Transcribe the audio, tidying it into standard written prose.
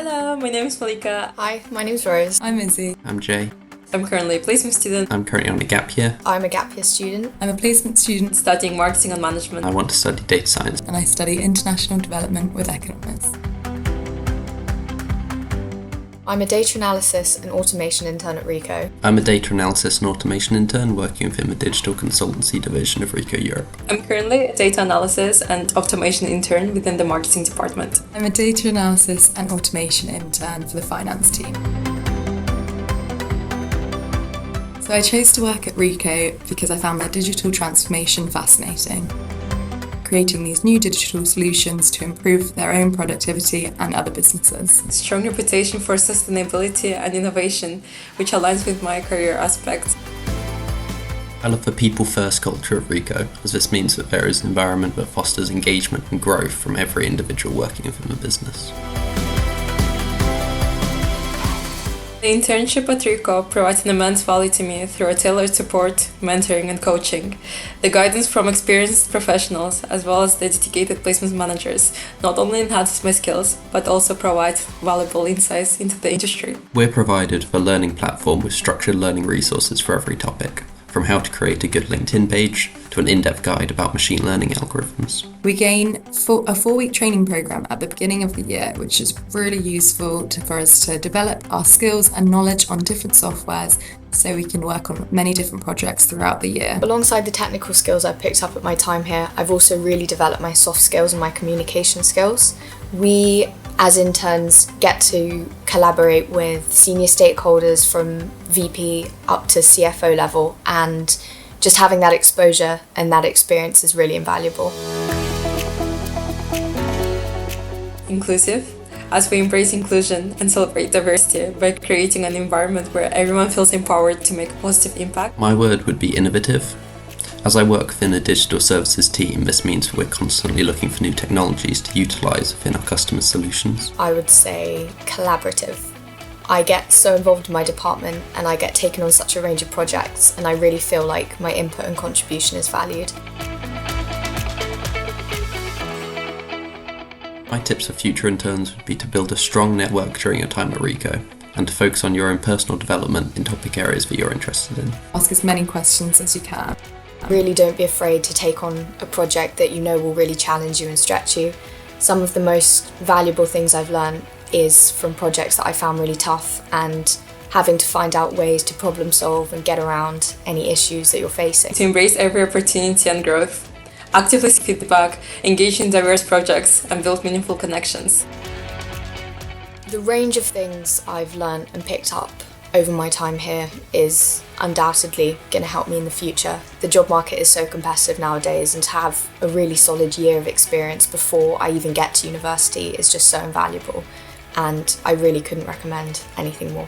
Hello, my name is Malika. Hi, my name's Rose. I'm Izzy. I'm Jay. I'm currently a placement student. I'm currently on a gap year. I'm a gap year student. I'm a placement student Studying marketing and management. I want to study data science. and I study international development with economics. I'm a data analysis and automation intern at Ricoh. I'm a data analysis and automation intern working within the digital consultancy division of Ricoh Europe. I'm currently a data analysis and automation intern within the marketing department. I'm a data analysis and automation intern for the finance team. So I chose to work at Ricoh because I found their digital transformation fascinating, creating these new digital solutions to improve their own productivity and other businesses. Strong reputation for sustainability and innovation, which aligns with my career aspect. I love the people-first culture of Ricoh, as this means that there is an environment that fosters engagement and growth from every individual working within the business. The internship at Ricoh provides an immense value to me through a tailored support, mentoring and coaching. The guidance from experienced professionals as well as the dedicated placement managers not only enhances my skills but also provides valuable insights into the industry. We're provided with a learning platform with structured learning resources for every topic, from how to create a good LinkedIn page to an in-depth guide about machine learning algorithms. We gain a 4-week training program at the beginning of the year, which is really useful for us to develop our skills and knowledge on different softwares so we can work on many different projects throughout the year. Alongside the technical skills I've picked up at my time here, I've also really developed my soft skills and my communication skills. We, as interns, get to collaborate with senior stakeholders from VP up to CFO level, and just having that exposure and that experience is really invaluable. Inclusive, as we embrace inclusion and celebrate diversity by creating an environment where everyone feels empowered to make a positive impact. My word would be innovative. As I work within a digital services team, this means we're constantly looking for new technologies to utilise within our customers' solutions. I would say collaborative. I get so involved in my department and I get taken on such a range of projects, and I really feel like my input and contribution is valued. My tips for future interns would be to build a strong network during your time at Ricoh, and to focus on your own personal development in topic areas that you're interested in. Ask as many questions as you can. Really don't be afraid to take on a project that you know will really challenge you and stretch you. Some of the most valuable things I've learned is from projects that I found really tough, and having to find out ways to problem solve and get around any issues that you're facing. To embrace every opportunity and growth, actively seek feedback, engage in diverse projects and build meaningful connections. The range of things I've learned and picked up over my time here is undoubtedly going to help me in the future. The job market is so competitive nowadays, and to have a really solid year of experience before I even get to university is just so invaluable, and I really couldn't recommend anything more.